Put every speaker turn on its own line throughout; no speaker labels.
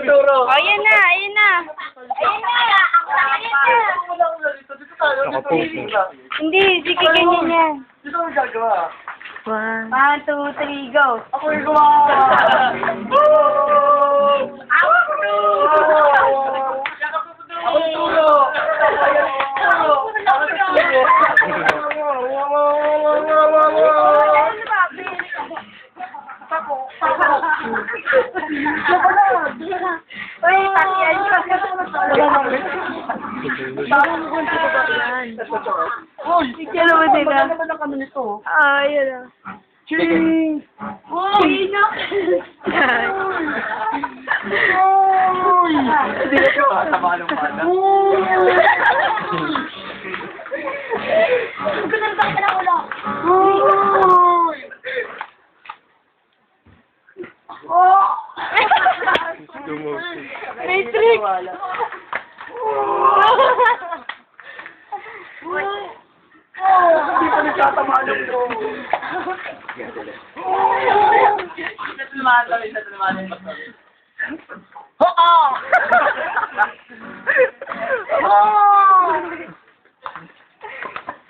Duro.
Ayan na, ayan na. Ayan na.
Nakapuso.
Hindi, sige ganyan yan.
Dito mo gagawa.
1, 2, 3, go.
Ako yung gumawa. Ako tuturo.
Uy, takyan ka.
Uy!
Picture naman sila.
Maganda na kami nito.
Ah, yun na.
Ching!
Uy!
Uy! Hindi na ito. Tabalong pala. Uy!
May trick!
Hindi pa nagtatamaan yung bro.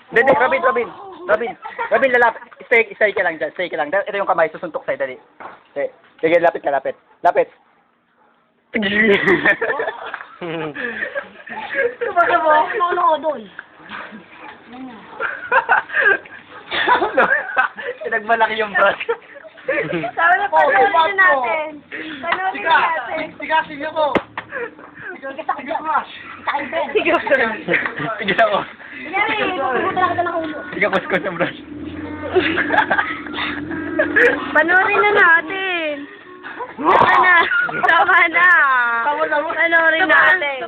Hindi, Robin, lalapit. Stay ka lang dyan, stay ka lang. Ito yung kamay, susuntok sa'yo, dali. Sige, lapit. Lapit.
Kumbaga mo, ano ko doon?
Pinagmalaki yung brush.
Sabi na, panoorin na natin. Panoorin na natin.
Tigasin niyo ko. Tigas rush.
Sige,
Sige ako.
Kunyari, pupunta na kita ng ulo.
Sige, kuskus yung brush.
Panoorin na natin. Tama na. Panoorin natin.